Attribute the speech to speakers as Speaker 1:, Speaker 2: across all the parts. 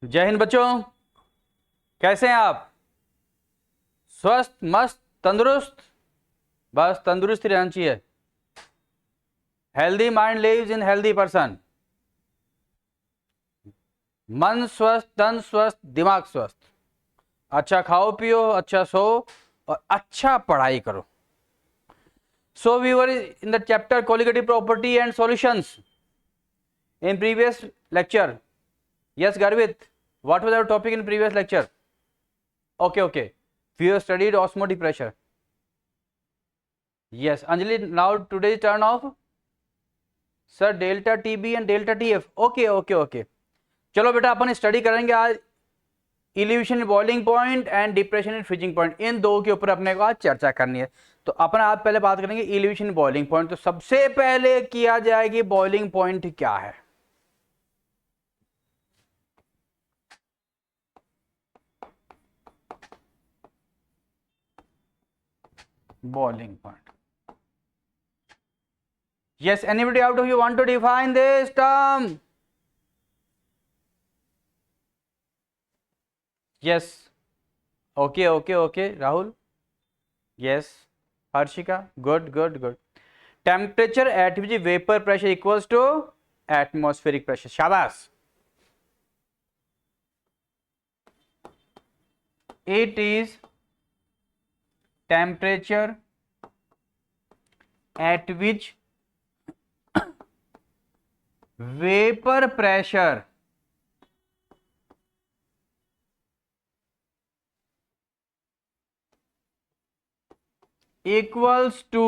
Speaker 1: जय हिंद बच्चों। कैसे हैं आप? स्वस्थ, मस्त, तंदुरुस्त? बस तंदुरुस्ती रहना चाहिए। Healthy mind lives in healthy person. मन स्वस्थ, तन स्वस्थ, दिमाग स्वस्थ। अच्छा खाओ पियो, अच्छा सो और अच्छा पढ़ाई करो। So we were in the chapter colligative property and solutions in previous lecture. Yes, Garvit, what was our topic in previous lecture? Okay, we have studied osmotic pressure. Yes, Anjali, now today's turn of sir delta TB and delta TF. Okay. चलो बेटा, अपन study करेंगे आज elevation in boiling point and depression in freezing point. इन दो के ऊपर अपने को आज चर्चा करनी है। तो अपन आज पहले बात करेंगे इलिवेशन बॉइलिंग पॉइंट। तो सबसे पहले किया जाएगी बॉइलिंग पॉइंट क्या है। Boiling point. Yes, anybody out of you want to define this term? Yes. Okay. Rahul. Yes. Harshika. Good. Temperature at which vapor pressure equals to atmospheric pressure. Shabash. It is temperature at which vapor pressure equals to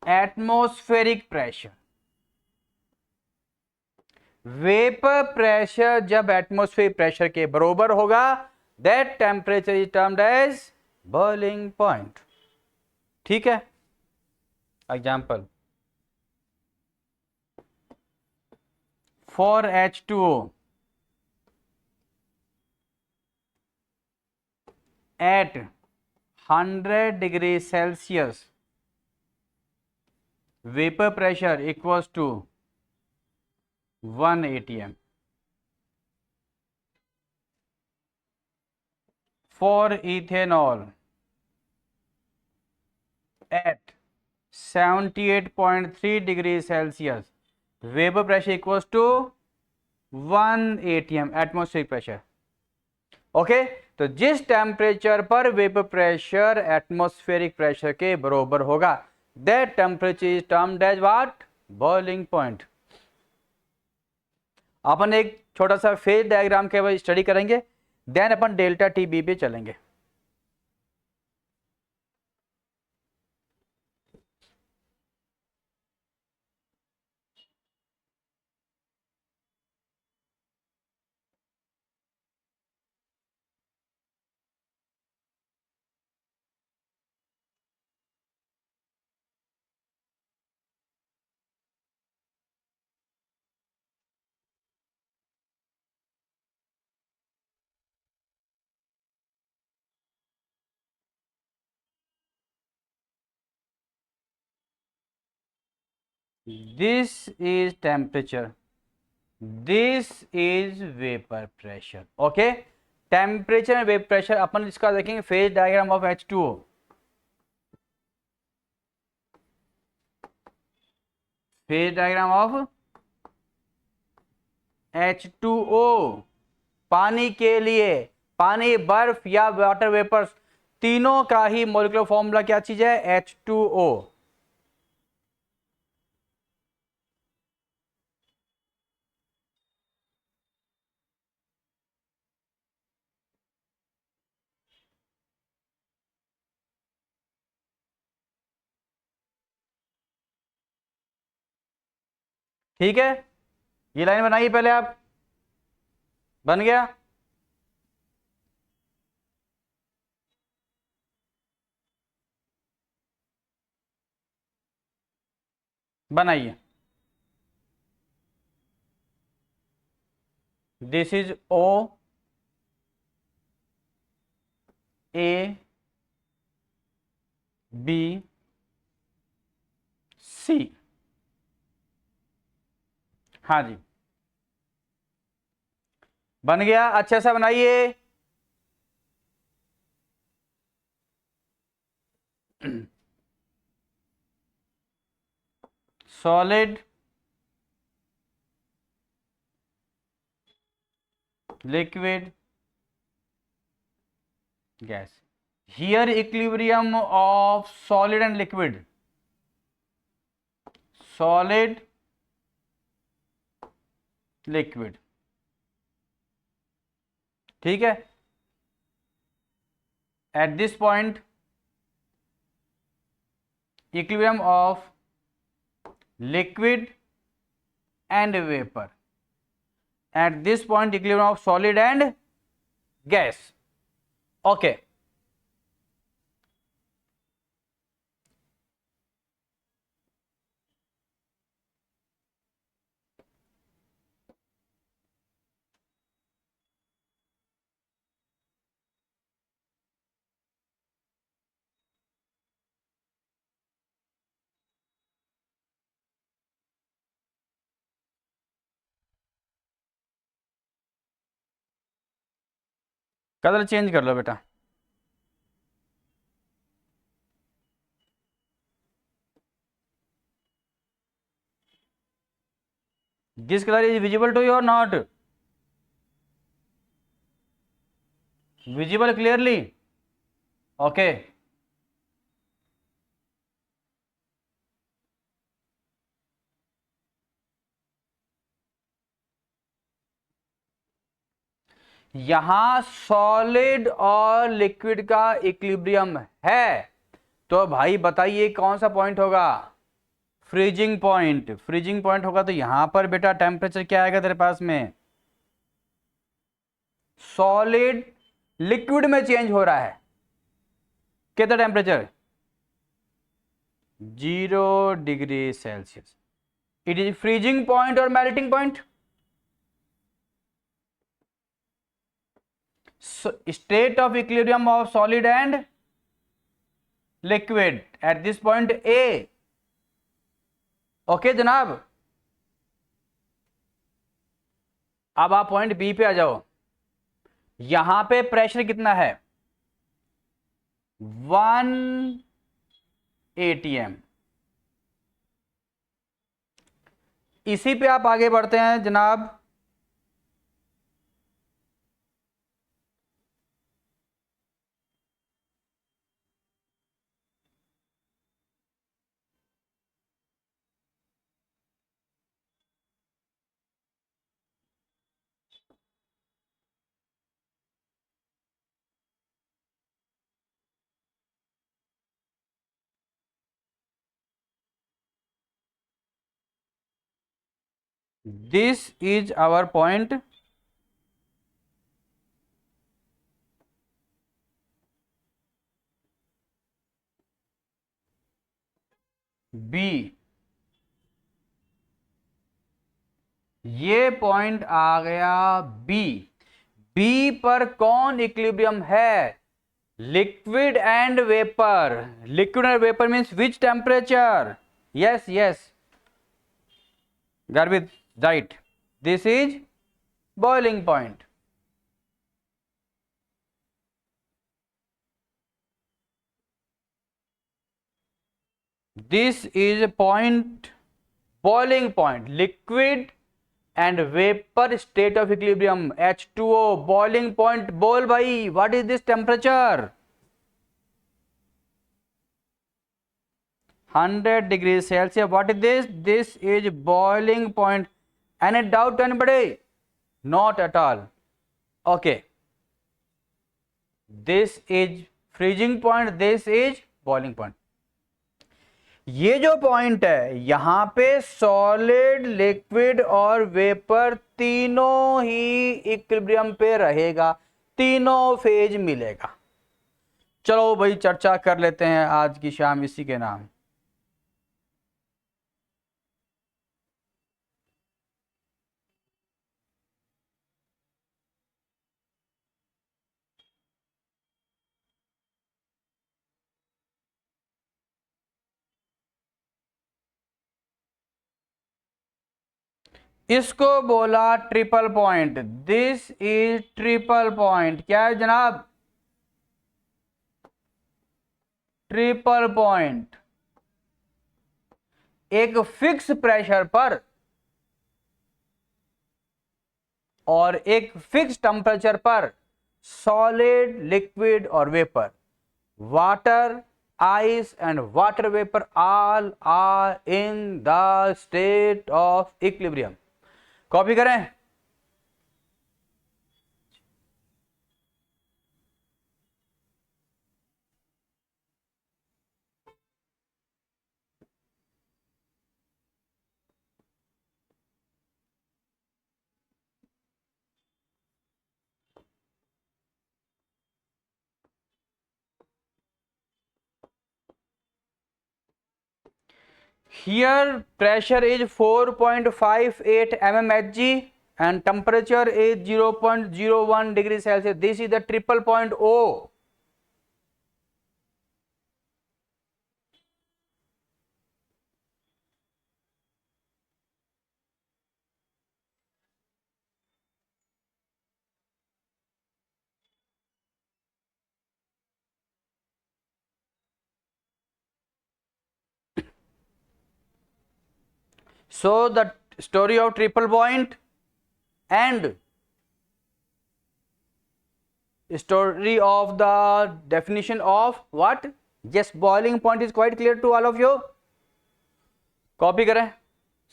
Speaker 1: atmospheric pressure. Vapour pressure जब atmospheric pressure के बराबर होगा, that temperature is termed as boiling point. ठीक है। Example for H2O at 100 degree Celsius, vapor pressure equals to 1 atm. For ethanol at 78.3 degrees Celsius, vapor pressure equals to 1 atm atmospheric pressure. Okay तो जिस temperature पर vapour pressure atmospheric pressure के बराबर होगा, that temperature is termed as what? Boiling point. अपन एक छोटा सा फेज डायग्राम के स्टडी करेंगे, देन अपन डेल्टा टीबी पे चलेंगे। This is temperature, this is vapor pressure. Okay, temperature and vapour pressure अपन इसका देखेंगे phase diagram of H2O। Phase diagram of H2O, पानी के लिए, पानी, बर्फ या वाटर वेपर्स, तीनों का ही मॉलिक्यूलर फॉर्मूला क्या चीज है? H2O। ठीक है, ये लाइन बनाइए पहले आप। बन गया? बनाइए। This is O, A, B, C। हाँ जी, बन गया, अच्छे से बनाइए। Solid, liquid, gas. Here equilibrium of solid and liquid, solid, liquid, ठीक है। At this point equilibrium of liquid and vapour, at this point equilibrium of solid and gas. Okay, colour change कर लो बेटा। This colour is visible to you और not? Visible clearly? Okay, यहां solid और liquid का equilibrium है, तो भाई बताइए कौन सा पॉइंट होगा? Freezing point. फ्रीजिंग पॉइंट होगा तो यहां पर बेटा टेम्परेचर क्या आएगा तेरे पास में? सॉलिड लिक्विड में चेंज हो रहा है, कितना temperature? 0 degree Celsius. It is freezing point और melting point. State of equilibrium of solid and liquid at this point A. Okay जनाब, अब आप पॉइंट बी पे आ जाओ। यहां पे प्रेशर कितना है? 1 atm। इसी पे आप आगे बढ़ते हैं जनाब। This is our point B. ये पॉइंट आ गया बी। बी पर कौन इक्विलिब्रियम है? Liquid and vapour. Liquid and vapour means which temperature? Yes yes Garvit, right. This is boiling point. This is a point, boiling point, liquid and vapor state of equilibrium, H2O, boiling point. बोल भाई, what is this temperature? 100 degrees Celsius. What is this? This is boiling point. Any doubt anybody? Not at all. Okay. This is freezing point. This is boiling point. ये जो point है यहां पे solid, liquid और vapour तीनों ही equilibrium पे रहेगा, तीनों फेज मिलेगा। चलो भाई चर्चा कर लेते हैं आज की शाम इसी के नाम। इसको बोला triple point. This is triple point. क्या है जनाब? Triple point. एक फिक्स प्रेशर पर और एक फिक्स टेम्परेचर पर सॉलिड, लिक्विड और vapour, water, ice and water vapor all are in the state of equilibrium. Copy करें? Here pressure is 4.58 mmHg and temperature is 0.01 degree Celsius. This is the triple point O. So the story of triple point and story of the definition of what? Yes, boiling point is quite clear to all of you. Copy करें,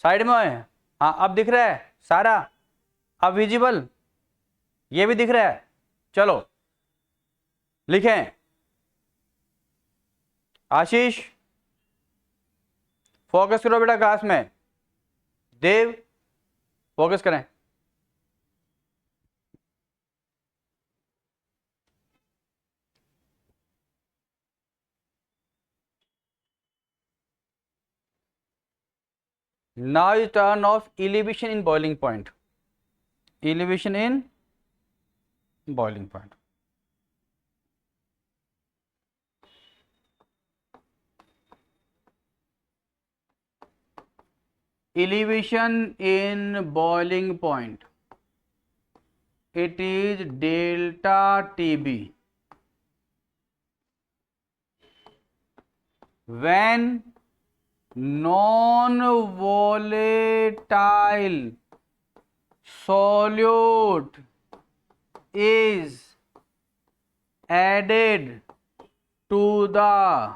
Speaker 1: side में है। हाँ, अब दिख रहा है सारा, अब विजिबल, ये भी दिख रहा है। चलो लिखें। आशीष फोकस करो बेटा क्लास में। देव फोकस करें। Now you turn off elevation in boiling point. Elevation in boiling point. Elevation in boiling point. It is delta TB. When non-volatile solute is added to the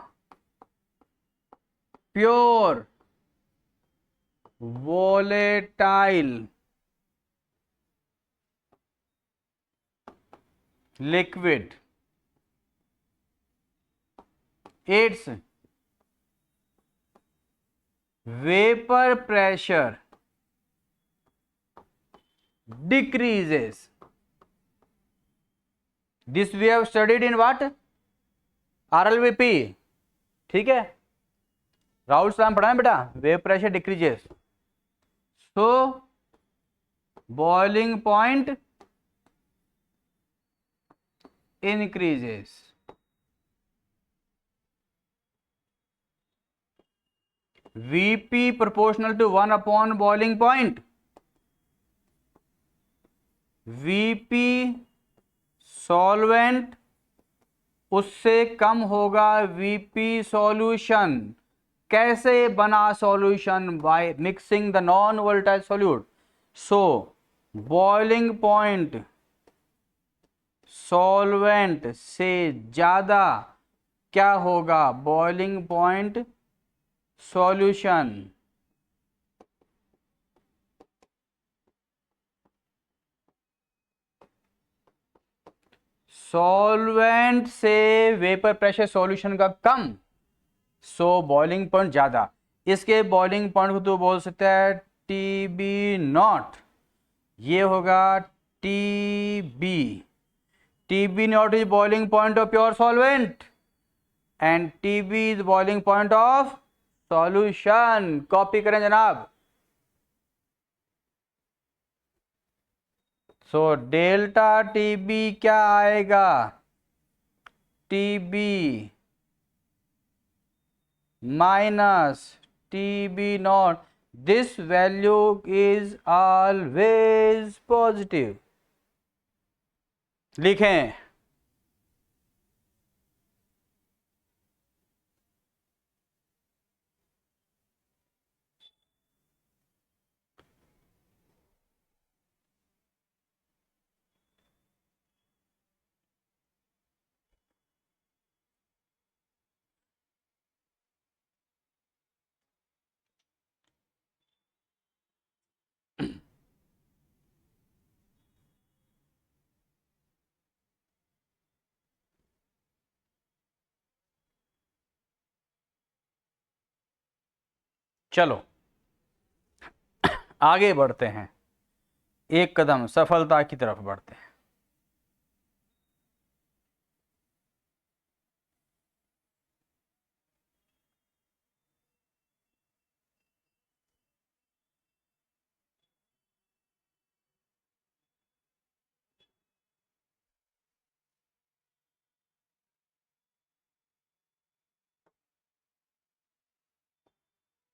Speaker 1: pure volatile liquid, its vapor pressure decreases. This we have studied in what? RLVP. ठीक है, राहुल सलाम पढ़ा है बेटा। Vapour pressure decreases, so boiling point increases. Vp proportional to 1 upon boiling point. Vp solvent उससे कम होगा Vp solution. कैसे बना solution? By mixing the non volatile solute. So boiling point solvent से ज्यादा क्या होगा? Boiling point solution. सॉल्वेंट से vapour pressure solution का कम, सो बॉइलिंग पॉइंट ज्यादा। इसके बॉइलिंग पॉइंट को तो बोल सकता है TB नॉट। ये होगा TB। TB not is boiling point of pure solvent and TB is boiling point of solution. Copy करें जनाब। सो डेल्टा TB क्या आएगा? TB minus TB not. This value is always positive. लिखें। चलो आगे बढ़ते हैं, एक कदम सफलता की तरफ बढ़ते हैं।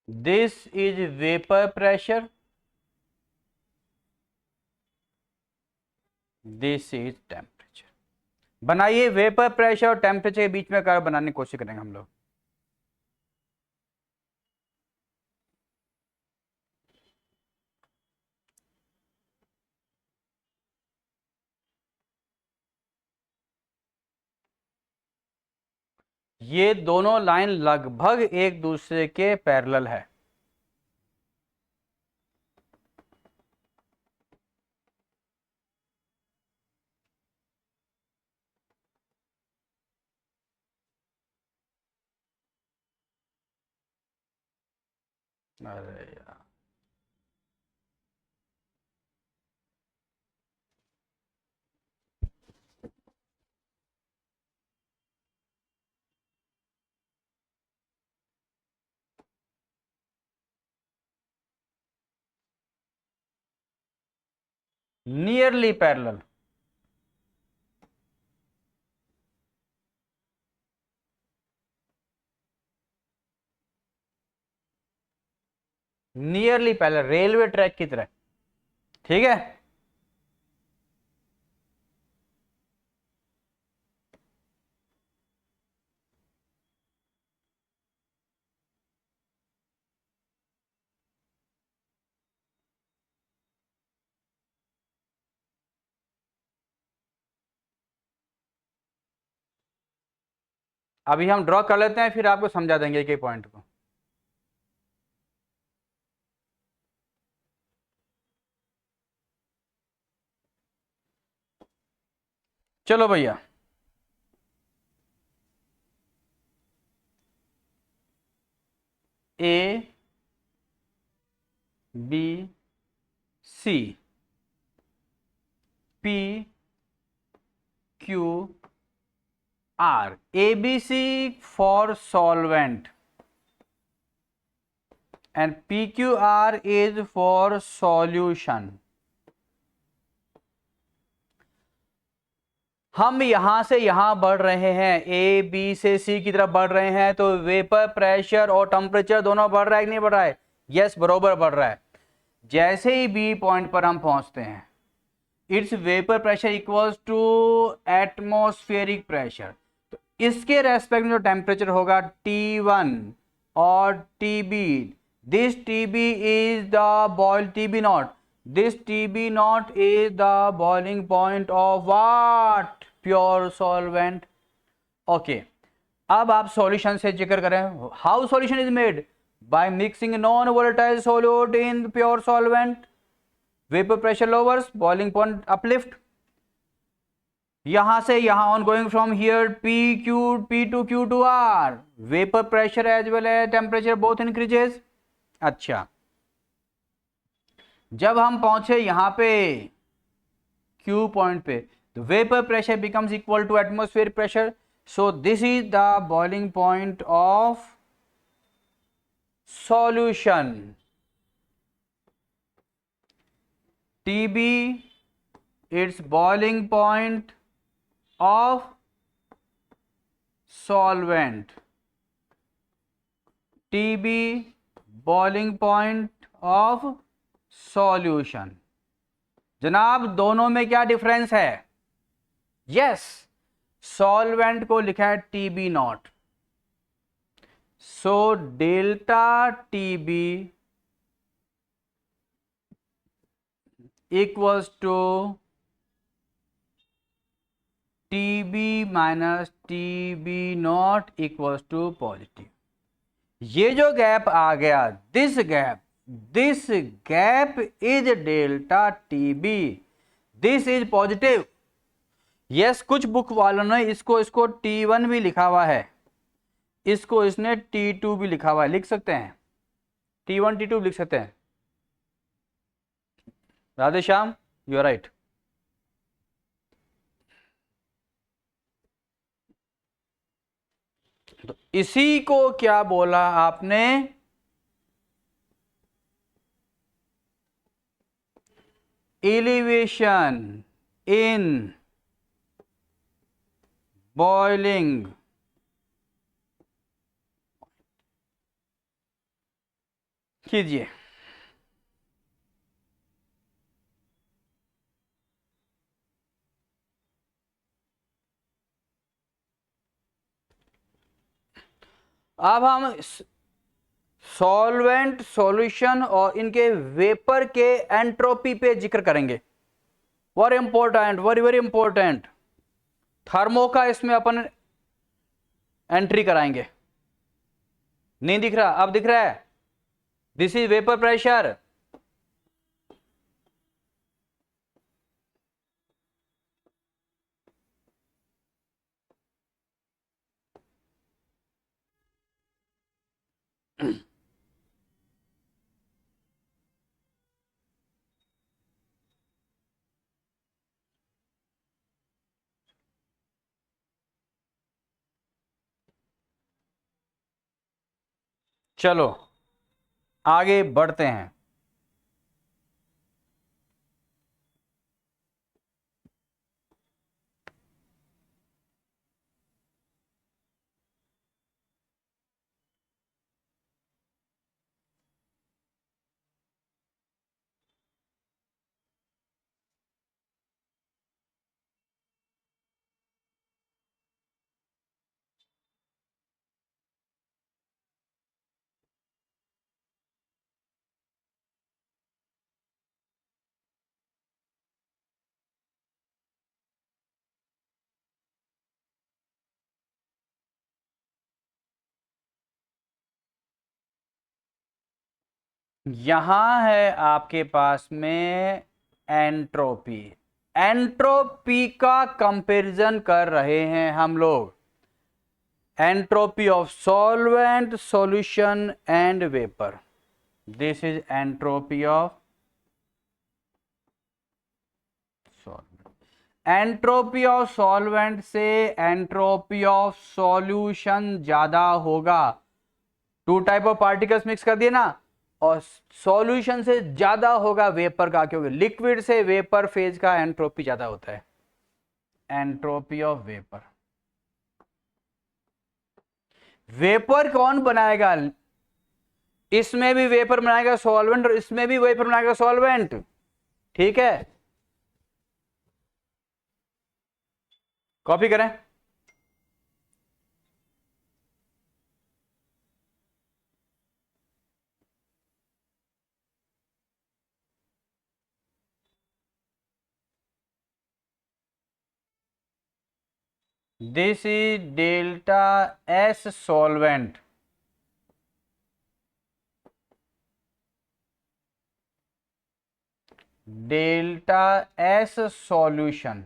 Speaker 1: This is vapour pressure, this is temperature. बनाइए, वेपर प्रेशर और टेम्परेचर के बीच में कर्व बनाने की कोशिश करेंगे हम लोग। ये दोनों लाइन लगभग एक दूसरे के पैरेलल है। अरे यार, nearly parallel. Nearly parallel, railway track की तरह। ठीक है, अभी हम ड्रॉ कर लेते हैं, फिर आपको समझा देंगे एक पॉइंट को। चलो भैया, A B C P Q R. A B C for solvent and PQR is for solution। हम यहां से यहां बढ़ रहे हैं, ए बी से सी की तरफ बढ़ रहे हैं, तो वेपर प्रेशर और टेम्परेचर दोनों बढ़ रहा है कि नहीं बढ़ रहा है? यस, बरोबर बढ़ रहा है। जैसे ही बी पॉइंट पर हम पहुंचते हैं, its vapour pressure equals to atmospheric pressure. तो इसके रेस्पेक्ट में जो टेम्परेचर होगा T1 और TB, this TB is the boil TB naught, this TB naught is the boiling point of what? Pure solvent। okay, अब आप सॉल्यूशन से जिक्र करें, how solution is made? By mixing non volatile solute in pure solvent, vapour pressure lowers, boiling point uplift. यहां से यहां on going from here P2Q2R, vapour pressure as well as temperature both increases. अच्छा, जब हम पहुंचे यहां पे Q point पे, तो vapour pressure becomes equal to atmosphere pressure. So this is the boiling point of solution. TB, its boiling point of solvent। TB, boiling point of solution. जनाब दोनों में क्या डिफरेंस है? यस, सॉल्वेंट को लिखा है TB not, so delta TB equals to TB minus TB not equals to positive. ये जो गैप आ गया, this gap is delta TB, this is positive. Yes, कुछ बुक वालों ने इसको T1 भी लिखा हुआ है, इसको इसने T2 भी लिखा हुआ है, लिख सकते हैं T1 T2 लिख सकते हैं। Radhe Shyam, you are right. तो इसी को क्या बोला आपने? एलिवेशन इन बॉइलिंग कीजिए। अब हम सॉल्वेंट, सॉल्यूशन और इनके वेपर के एंट्रोपी पे जिक्र करेंगे। Very important, very very important. Thermo का इसमें अपन एंट्री कराएंगे। नहीं दिख रहा? अब दिख रहा है? This is vapour pressure. चलो आगे बढ़ते हैं। यहां है आपके पास में एंट्रोपी। एंट्रोपी का कंपैरिजन कर रहे हैं हम लोग। Entropy of solvent, solution and vapour. This is entropy of solvent. Entropy of solvent से एंट्रोपी ऑफ सॉल्यूशन ज्यादा होगा। Two type of particles mix कर दिए ना, और सॉल्यूशन से ज्यादा होगा वेपर का, क्योंकि लिक्विड से वेपर फेज का एंट्रोपी ज्यादा होता है। Entropy of vapour. वेपर कौन बनाएगा? इसमें भी वेपर बनाएगा सॉल्वेंट, और इसमें भी वेपर बनाएगा सॉल्वेंट। ठीक है, कॉपी करें। This is delta S solvent, delta S solution.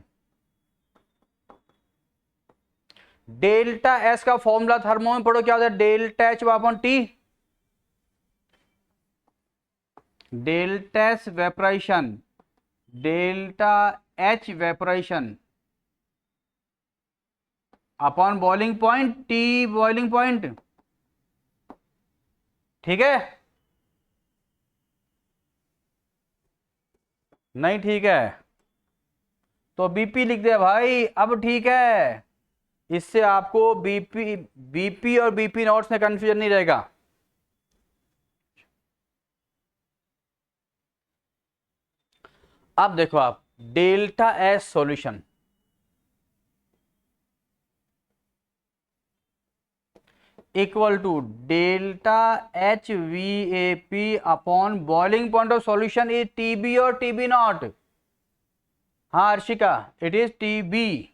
Speaker 1: Delta S का फॉर्मूला थर्मो में पढ़ो, क्या होता है? Delta H upon T. Delta S vaporisation, delta H vaporisation upon boiling point, T boiling point. ठीक है? नहीं ठीक है तो बीपी लिख दे भाई। अब ठीक है, इससे आपको बीपी और बीपी नॉट्स में कंफ्यूजन नहीं रहेगा। अब देखो आप, delta S solution equal to delta H V A P upon boiling point of solution is TB और टीबी नॉट। हाँ Arshika, it is TB.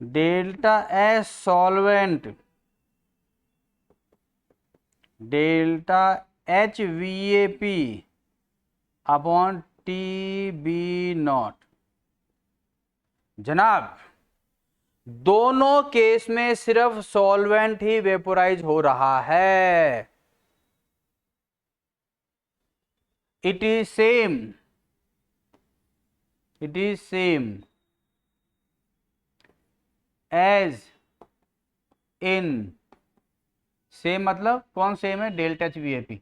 Speaker 1: Delta S solvent, delta H V A P upon T B not. जनाब दोनों case में सिर्फ solvent ही vaporise हो रहा है। It is same, it is same as in, same मतलब कौन सेम है, delta H V A P.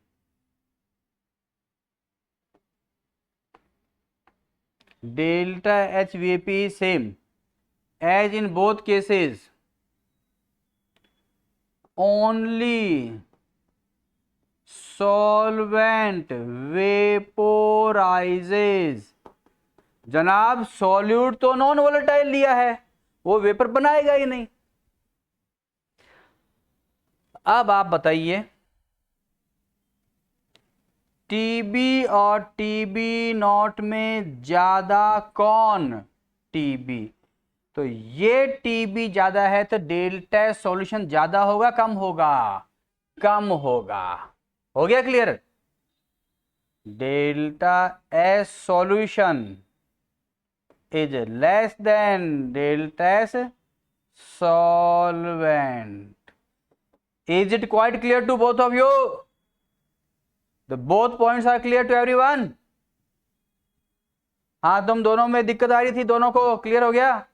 Speaker 1: Delta H V A P is same as in both cases only solvent vaporizes। जनाब solute तो non volatile लिया है, वो vapour बनाएगा ही नहीं। अब आप बताइए टीबी और टीबी नॉट में ज्यादा कौन, टीबी। तो ये टीबी ज्यादा है तो डेल्टा सॉल्यूशन ज्यादा होगा कम होगा, कम होगा। हो गया clear. Delta S solution is less than delta S solvent। is it quite clear to both of you? The both points are clear to everyone? हाँ तुम दोनों में दिक्कत आ रही थी, दोनों को क्लियर हो गया?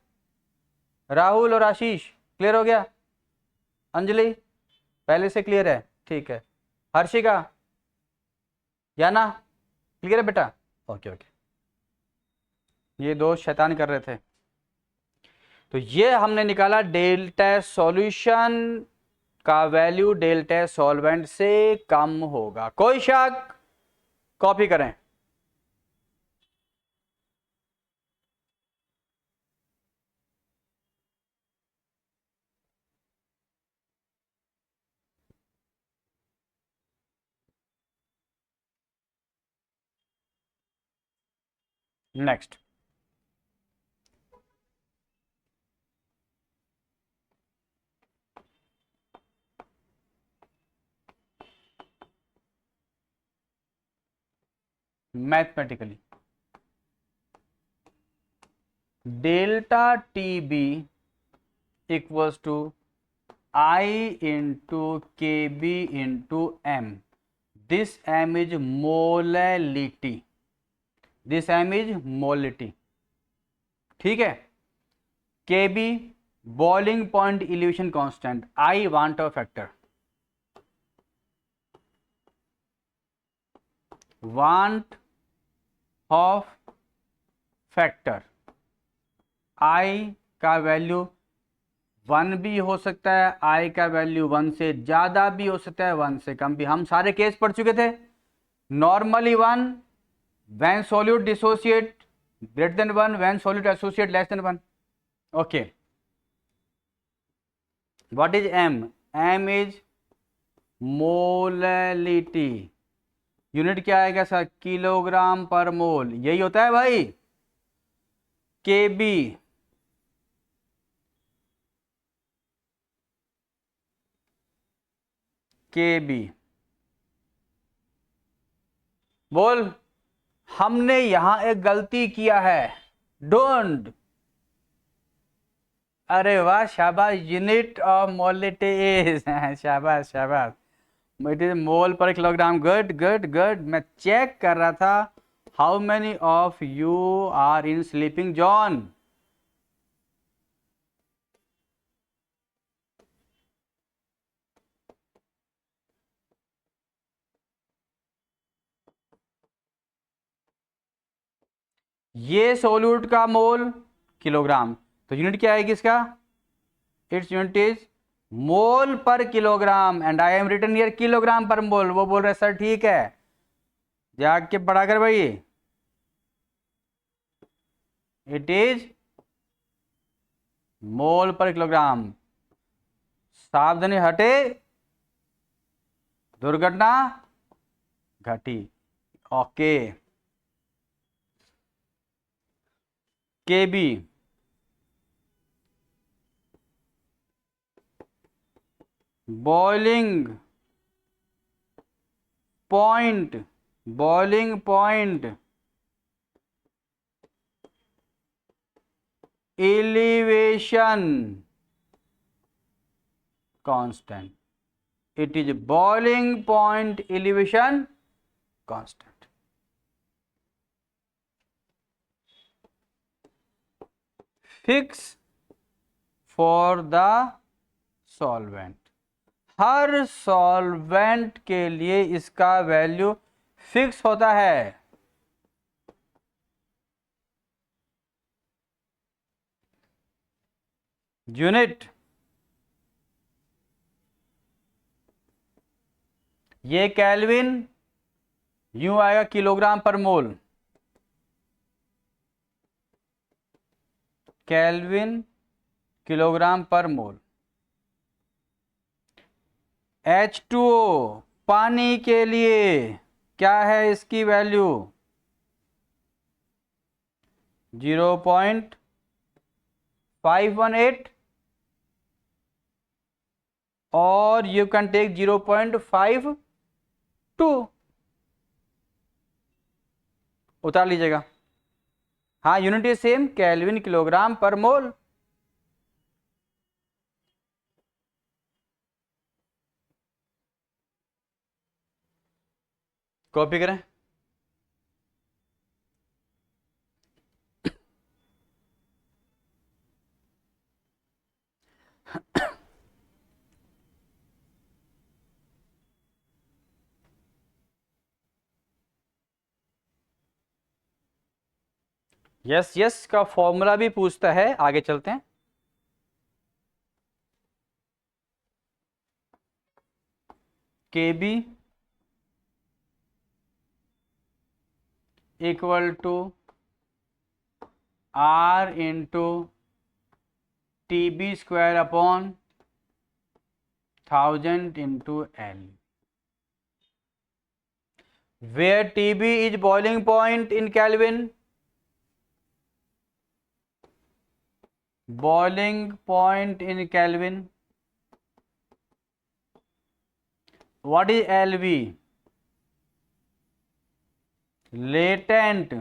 Speaker 1: राहुल और आशीष क्लियर हो गया? अंजलि पहले से क्लियर है, ठीक है। हर्षिका, याना क्लियर है बेटा? ओके ओके, ये दो शैतान कर रहे थे। तो ये हमने निकाला डेल्टा सॉल्यूशन का वैल्यू डेल्टा सॉल्वेंट से कम होगा। कोई शक? कॉपी करें। Next, mathematically delta T B equals to I into K B into M. This M is molality, this M is molality, ठीक है। K B boiling point elevation constant, I want a factor, van't Hoff factor. I का value 1 भी हो सकता है, आई का value 1 से ज्यादा भी हो सकता है, 1 से कम भी। हम सारे केस पढ़ चुके थे। Normally 1 when solute dissociate greater than 1, when solute associate less than 1। Okay, what is M? M is molality. Unit क्या आएगा सर? किलोग्राम पर मोल, यही होता है भाई। के बी के बी बोल, हमने यहां एक गलती किया है, डोंट। अरे वाह शाबाश, यूनिट ऑफ मोलिटी इज शाबाश शाबाश, it is mole per kilogram. Good good good. मैं चेक कर रहा था how many of you are in sleeping zone. ये सोल्यूट का मोल किलोग्राम, तो यूनिट क्या आएगी इसका? Its unit is mole per kilogram, and I am written here kilogram per mole. वो बोल रहे सर ठीक है, जाग के पढ़ा कर भाई, it is mole per kilogram. सावधानी हटे, दुर्घटना घटी। Okay, KB, boiling point, boiling point, elevation constant, it is boiling point elevation constant। fix for the solvent, her solvent के लिए इसका वैल्यू फिक्स होता है। यूनिट, ये केल्विन, यूं आएगा किलोग्राम पर मोल, केल्विन किलोग्राम पर मोल। H2O पानी के लिए क्या है इसकी वैल्यू? 0.518, और यू कैन टेक 0.52, उतार लीजिएगा। हाँ, unit is same, kelvin kilogram per mole. Copy करें। यस यस का फॉर्मूला भी पूछता है, आगे चलते हैं। KB equal to R into TB square upon 1000 into L, where TB is boiling point in Kelvin, boiling point in Kelvin। what is LV? latent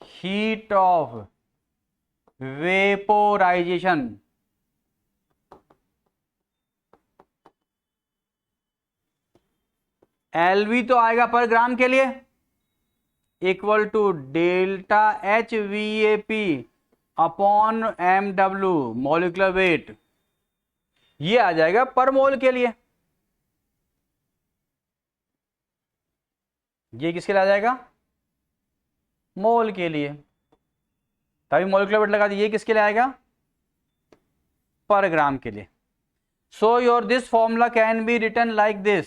Speaker 1: heat of vaporization। LV तो आएगा पर ग्राम के लिए, equal to delta HVAP upon MW molecular weight, ये आ जाएगा पर मोल के लिए। ये किसके लिए आ जाएगा? मोल के लिए, तभी मॉलिक्यूलर वेट लगा दी। ये किसके लिए आएगा? पर ग्राम के लिए। So your this formula can be written like this,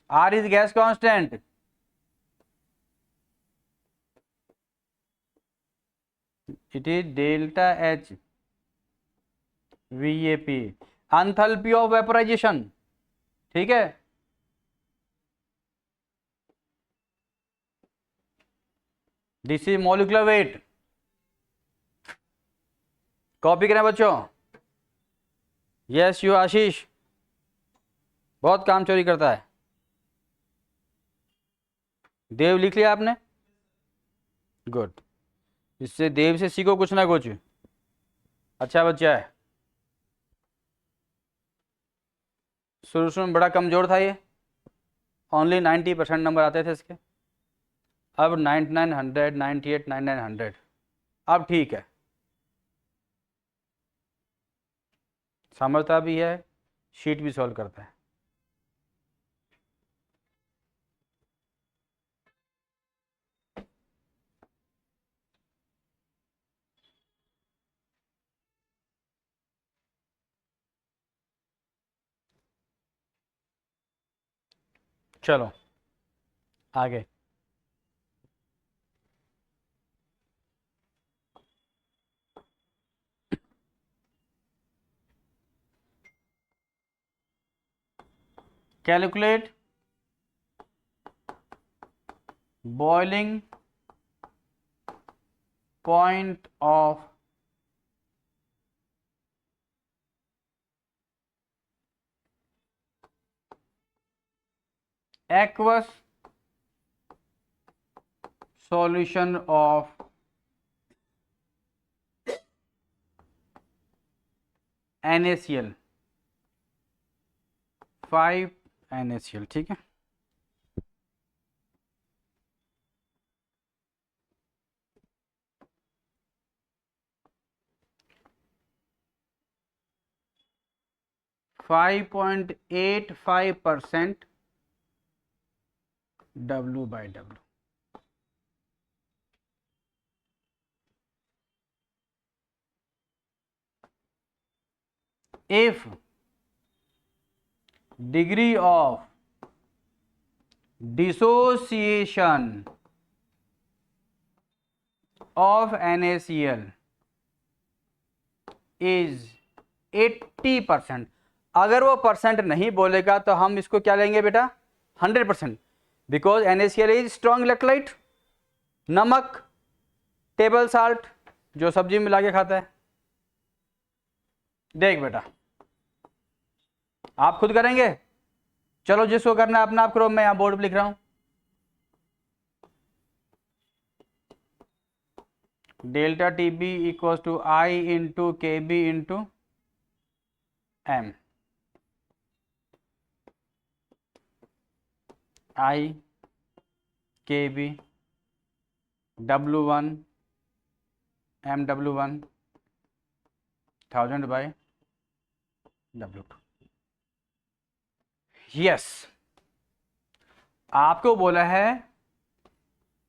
Speaker 1: R is gas constant, it is delta H VAP, enthalpy of vaporization, ठीक है। This is molecular weight. Copy करें बच्चों। यस यू आशीष, बहुत काम चोरी करता है। देव लिख लिया आपने? गुड, इससे देव से सीखो कुछ ना कुछ, अच्छा बच्चा है। शुरू शुरू में बड़ा कमजोर था ये, ओनली 90% नंबर आते थे इसके, अब 99, 100, 98, 99, 100, अब ठीक है, समझता भी है, शीट भी सॉल्व करता है। चलो आगे। Calculate boiling point of aqueous solution of NaCl 5 NaCl, ठीक है। Five 5.85% W/W। If degree of dissociation of NaCl is 80%, अगर वो परसेंट नहीं बोलेगा तो हम इसको क्या लेंगे बेटा 100%, because NaCl is strong electrolyte. नमक, टेबल साल्ट जो सब्जी में मिला के खाता है। देख बेटा आप खुद करेंगे, चलो जिसको करना है अपना आप करो, मैं यहां बोर्ड पर लिख रहा हूं। Delta TB equal to I into KB into M। I KB W1 MW1 1000 by W2। Yes, आपको बोला है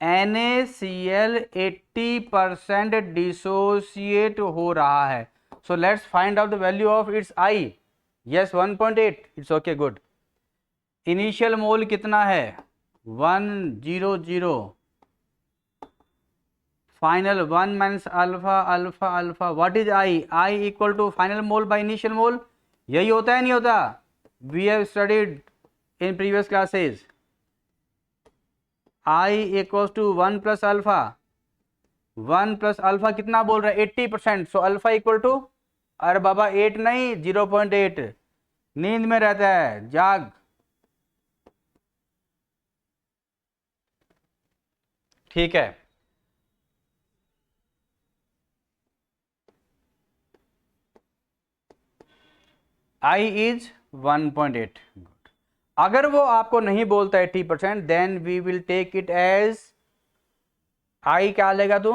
Speaker 1: NaCl 80% डिसोसिएट हो रहा है। So let's find out the value of its I। Yes 1.8, it's okay good. Initial mole कितना है 100, final 1 minus alpha alpha alpha. What is I equal to final mole by initial mole. यही होता है नहीं होता, we have studied in previous classes. I equal to 1 plus alpha, 1 plus alpha कितना बोल रहा है 80%। सो अल्फा इक्वल टू, अरे बाबा 8 नहीं 0.8, नींद में रहता है, जाग। ठीक है, I इज 1.8। अगर वो आपको नहीं बोलता 80%, then we will take it as I क्या लेगा तू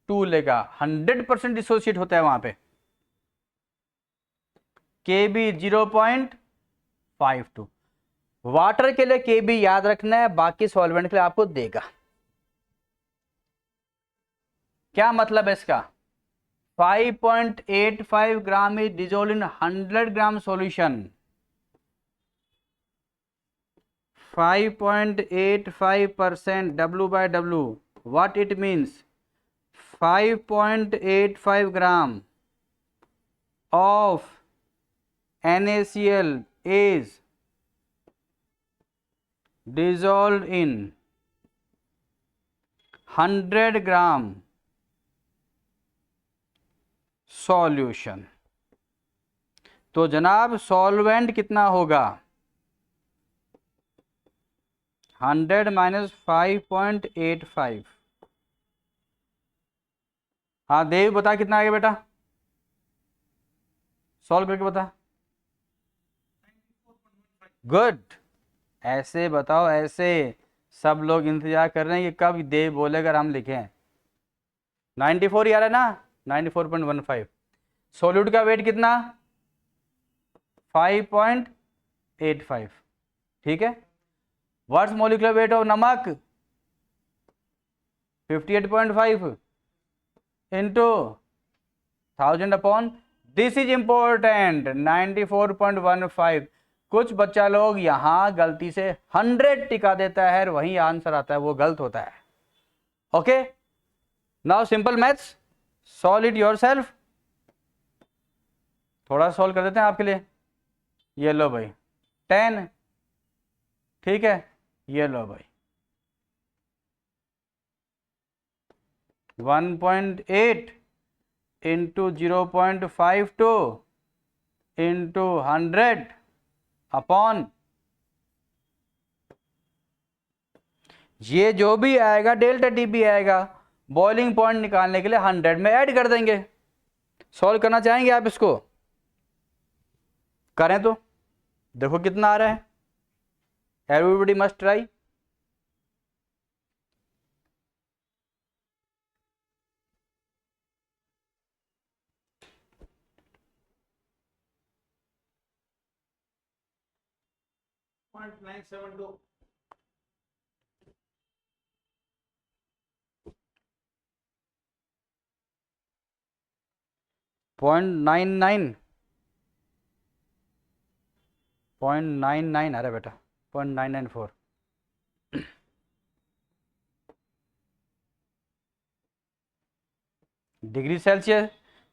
Speaker 1: 2 लेगा। 100% डिसोसिएट होता है वहां पे। KB 0.52। वाटर के लिए KB याद रखना है, बाकी सॉल्वेंट के लिए आपको देगा। क्या मतलब है इसका, 5.85 gram is dissolve in 100 gram solution. 5.85% W/W, what it means 5.85 gram of NaCl is dissolved in 100 gram solution. तो जनाब सॉल्वेंट कितना होगा 100 माइनस 5.85। हाँ देव बता कितना आएगा बेटा, सॉल्व करके बता। गुड, ऐसे बताओ, ऐसे सब लोग इंतजार कर रहे हैं कि कब देव बोलेगा हम लिखें। 94 ही आ रहा है ना, 94.15। सॉल्यूट का वेट कितना 5.85, ठीक है। व्हाट्स मोलिकुलर वेट ऑफ नमक 58.5 into 1000 upon, this is important 94.15। कुछ बच्चा लोग यहां गलती से 100 टिका देता है और वहीं आंसर आता है, वो गलत होता है। Okay, now simple maths, solve it yourself. थोड़ा सॉल्व कर देते हैं आपके लिए। ये लो भाई 10, ठीक है, ये लो भाई 1.8 इंटू 0.52 इंटू 100 अपॉन, ये जो भी आएगा डेल्टा टी भी आएगा, बॉइलिंग पॉइंट निकालने के लिए 100 में ऐड कर देंगे। सॉल्व करना चाहेंगे आप इसको? करें तो देखो कितना आ रहा है। Everybody must try. .972 0.99 0.99 अरे बेटा 0.994 degree Celsius.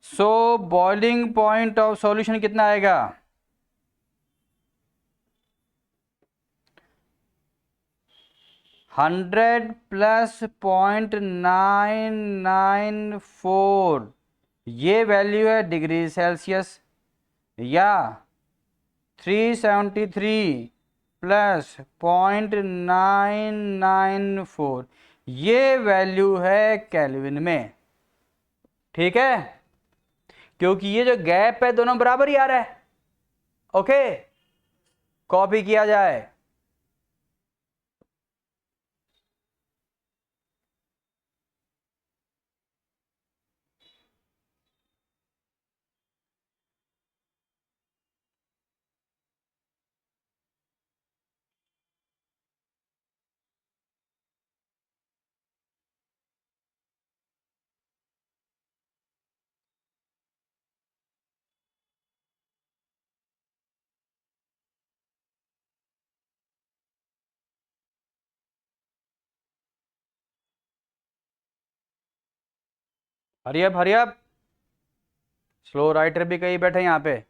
Speaker 1: So boiling point of solution कितना आएगा? 100 प्लस 0.994, ये वैल्यू है डिग्री सेल्सियस, या 373 प्लस 0.994, ये वैल्यू है केल्विन में। ठीक है, क्योंकि ये जो गैप है दोनों बराबर ही आ रहा है। ओके, कॉपी किया जाए। Hurry up hurry up, slow writer भी कहीं बैठे यहाँ पे,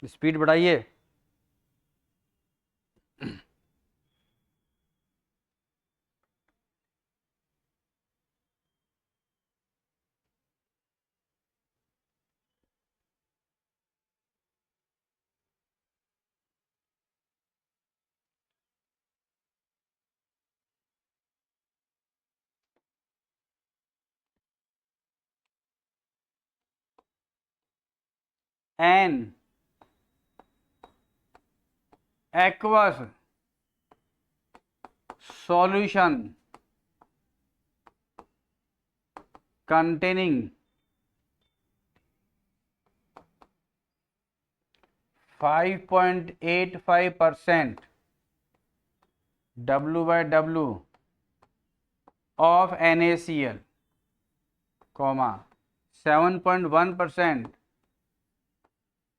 Speaker 1: स्पीड बढ़ाइए। An aqueous solution containing 5.85% W/W of NaCl, 7.1%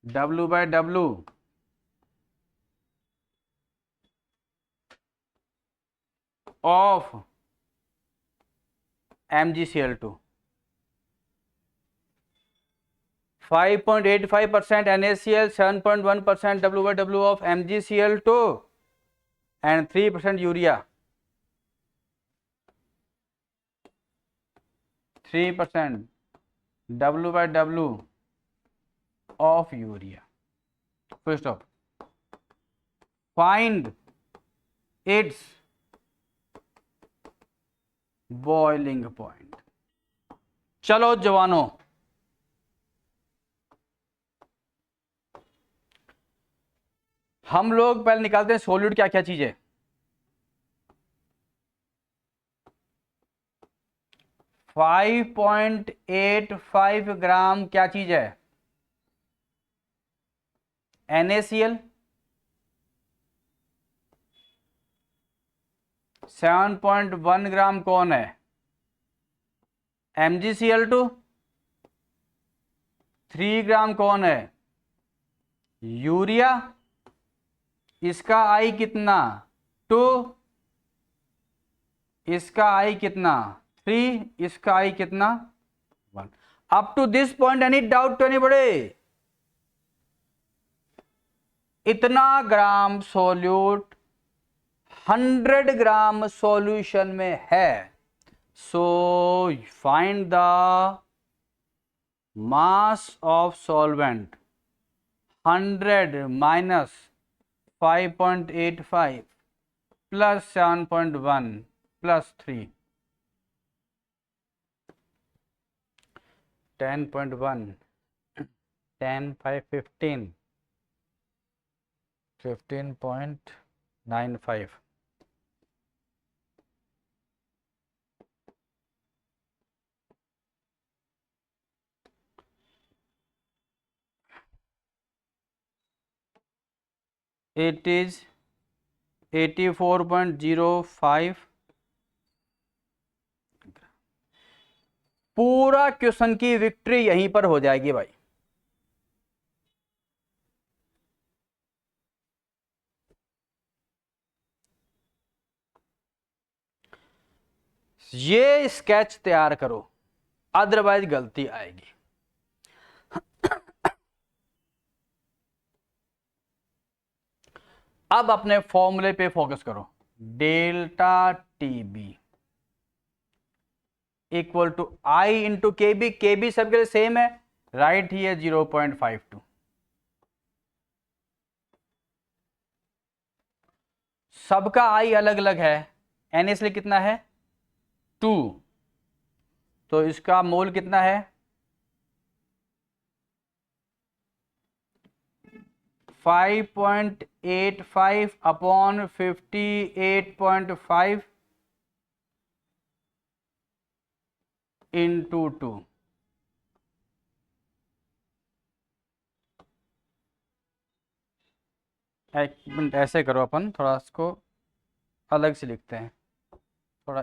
Speaker 1: W/W of MgCl2, 5.85% NaCl, 7.1% W/W of MgCl2 and 3% urea, 3% W/W of urea. Full stop. Find its boiling point. चलो जवानों, हम लोग पहले निकालते हैं सॉल्यूट क्या क्या चीज है। फाइव 5.85 ग्राम क्या चीज है? NaCl। 7.1 ग्राम कौन है? MgCl2। 3 ग्राम कौन है? यूरिया। इसका आई कितना 2, इसका आई कितना 3, इसका आई कितना 1। Up to this point any doubt to anybody? इतना ग्राम सोल्यूट 100 ग्राम सॉल्यूशन में है। So find the mass of solvent 100 minus 5.85 plus 7.1 plus 3 10.1 10 5 15 15.95 it is 84.05। पूरा क्वेश्चन की विक्ट्री यहीं पर हो जाएगी भाई। ये स्केच तैयार करो, अदरवाइज गलती आएगी। अब अपने फॉर्मूले पे फोकस करो। Delta TB equal to I into K B सबके लिए सेम है, राइट ही है 0.52। सबका आई अलग अलग है, एन इसलिए कितना है 2, तो इसका मोल कितना है 5.85 अपॉन 58.5 इंटू 2। एक मिनट ऐसे करो, अपन थोड़ा इसको अलग से लिखते हैं, थोड़ा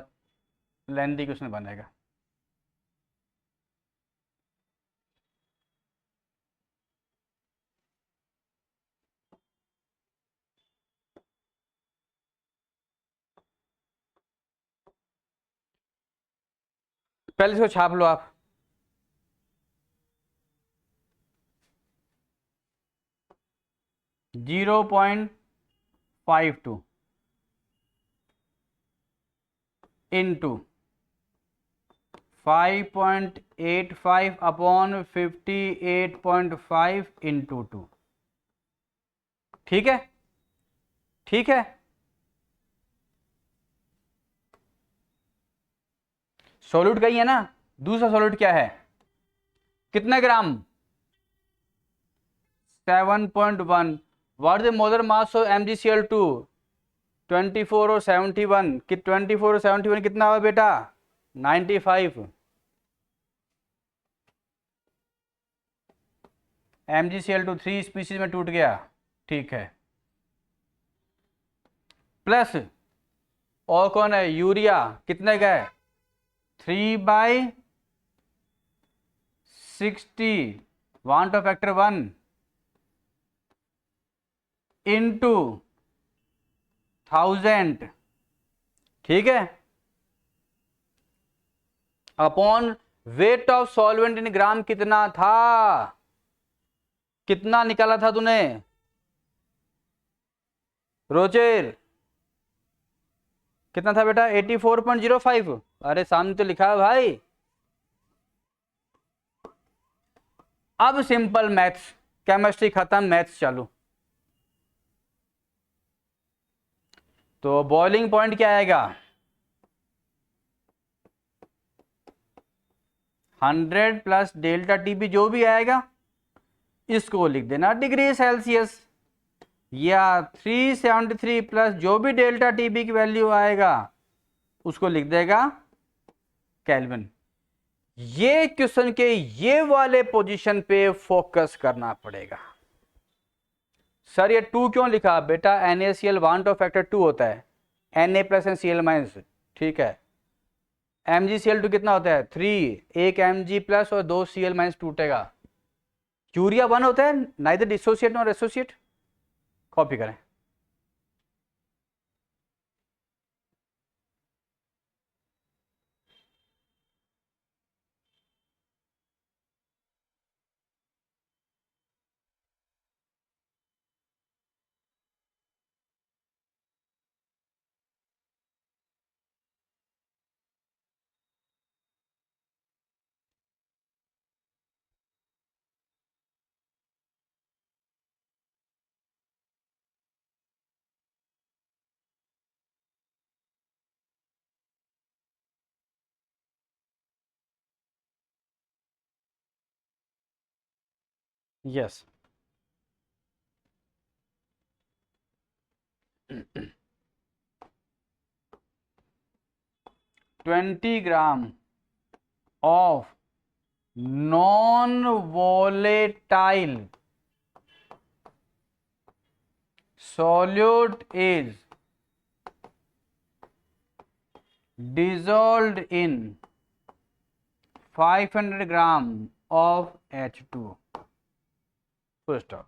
Speaker 1: लेंथी क्वेश्चन बनेगा। पहले इसको छाप लो आप। Zero 0.52 into 5.85 upon 58.5 into 2। ठीक है, ठीक है। सॉल्यूट का ही है ना, दूसरा सॉल्यूट क्या है, कितना ग्राम 7.1। What the molar mass of MgCl2 24 और 71 कि 24 और 71 कितना हुआ बेटा 95। MgCl2 3 स्पीशीज में टूट गया, ठीक है। प्लस और कौन है यूरिया, कितने गए 3/60 वांट ऑफ फैक्टर 1 इंटू 1000, ठीक है, upon weight of solvent in gram कितना था, कितना निकाला था तूने रोचेर, कितना था बेटा 84.05। अरे सामने तो लिखा है भाई। अब सिंपल मैथ्स, केमिस्ट्री खत्म, मैथ्स चालू। तो बॉइलिंग पॉइंट क्या आएगा 100 प्लस डेल्टा टीबी जो भी आएगा इसको लिख देना डिग्री सेल्सियस, या 373 प्लस जो भी डेल्टा टीबी की वैल्यू आएगा उसको लिख देगा केल्विन। ये क्वेश्चन के ये वाले पोजीशन पे फोकस करना पड़ेगा। सर ये 2 क्यों लिखा बेटा, NaCl वांट ऑफ फैक्टर 2 होता है, Na plus and Cl minus, ठीक है। MgCl2 कितना होता है 3, एक Mg प्लस और 2 Cl माइनस टूटेगा। यूरिया 1 होता है, neither dissociate nor associate, copy करें। Yes 20 gram of non-volatile solute is dissolved in 500 gram of H2. Full stop.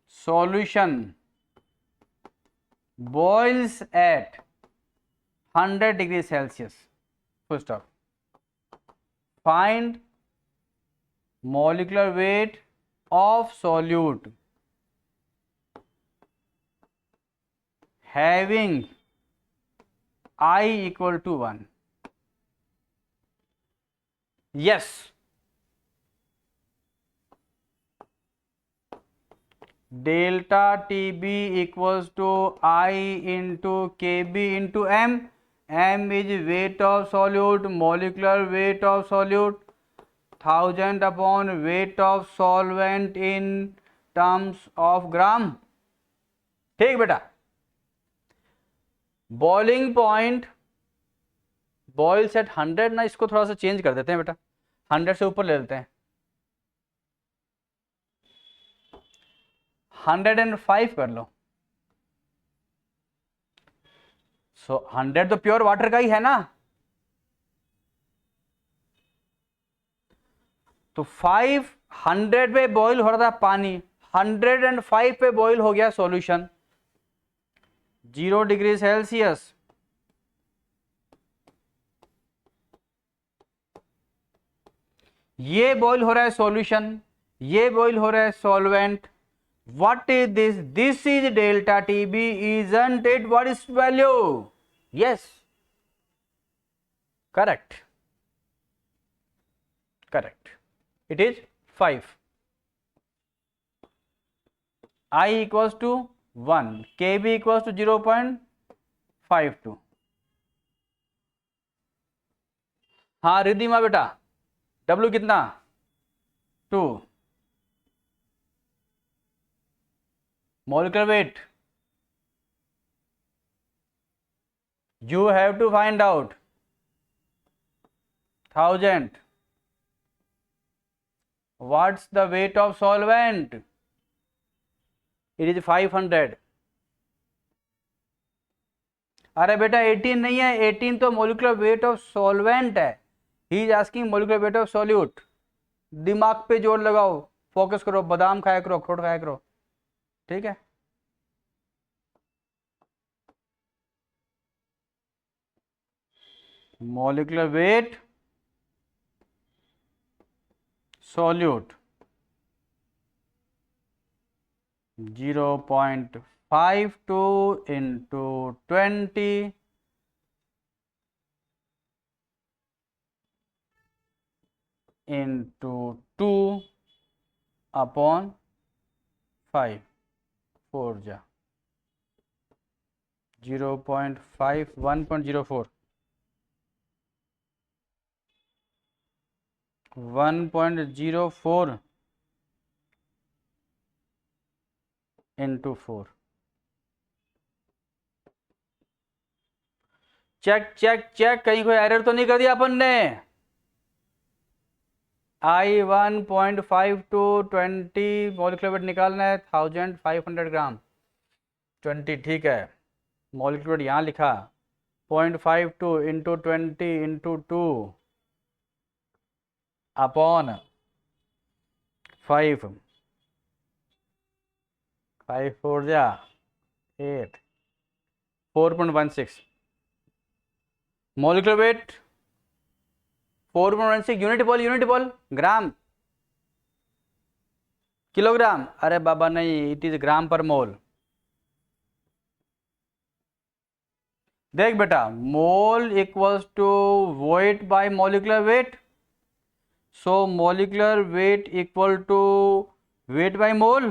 Speaker 1: Solution boils at 100 degrees Celsius. Full stop. Find molecular weight of solute having I equal to 1. Yes. Delta TB equals to I into KB into M. M is weight of solute, molecular weight of solute, 1000 upon weight of solvent in terms of gram. ठीक बेटा, boiling point boils eight 100 ना, इसको थोड़ा सा change कर देते हैं बेटा, 100 से ऊपर ले लेते हैं, 105 कर लो। सो 100 तो प्योर वाटर का ही है ना, तो 500 पे बॉईल हो रहा था पानी, 105 पे बॉईल हो गया सॉल्यूशन, 0 डिग्री सेल्सियस। ये बॉईल हो रहा है सॉल्यूशन, ये बॉईल हो रहा है solvent. What is this? This is delta TB, isn't it? What is value? Yes. Correct. Correct. It is 5. I equals to 1. KB equals to 0.52. हाँ रिद्धिमा बेटा, W कितना? 2. Molecular weight, you have to find out 1000. What's the weight of solvent? It is 500. अरे बेटा 18 नहीं है, 18 तो molecular weight of solvent है, he is asking molecular weight of solute. दिमाग पे जोर लगाओ, फोकस करो, बादाम खाया करो, अखरोट खाया करो, ठीक है। molecular weight solute 0.52 into 20 into 2 upon 5, 4 जा 0.5, 1.04, 1.04 into 4। चेक चेक चेक, कहीं कोई एरर तो नहीं कर दिया अपन ने। I 1.52 20 मोलिकुलर वेट निकालना है, 1500 ग्राम 20, ठीक है। मोलिकुलर वेट यहाँ लिखा 0.52 इंटू 20 इंटू 2 अपॉन 5, 5 4 जा 8, 4.16 मोलिकुलर वेट 4.16 यूनिट बोल ग्राम किलोग्राम, अरे बाबा नहीं, it is gram per mole. देख बेटा, mole equals to weight by molecular weight, so molecular weight equal to weight by mole,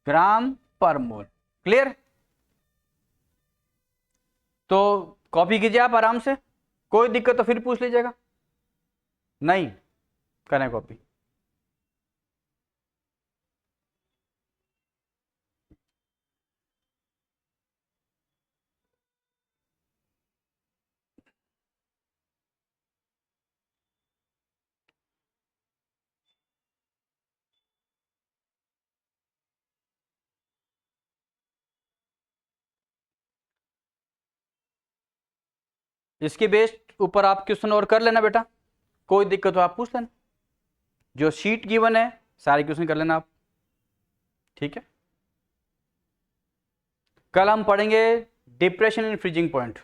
Speaker 1: gram per mole. Clear? तो copy कीजिए आप आराम से, कोई दिक्कत तो फिर पूछ लीजिएगा, नहीं करें कॉपी। इसके बेस ऊपर आप क्वेश्चन और कर लेना बेटा, कोई दिक्कत हो आप पूछ लेना, जो शीट गिवन है सारे क्वेश्चन कर लेना आप, ठीक है। कल हम पढ़ेंगे डिप्रेशन इन फ्रीजिंग पॉइंट।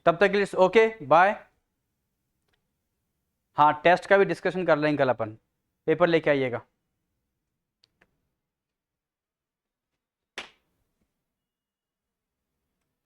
Speaker 1: तब तक के लिए ओके बाय। हाँ टेस्ट का भी डिस्कशन कर लेंगे कल अपन, पेपर लेके आइएगा।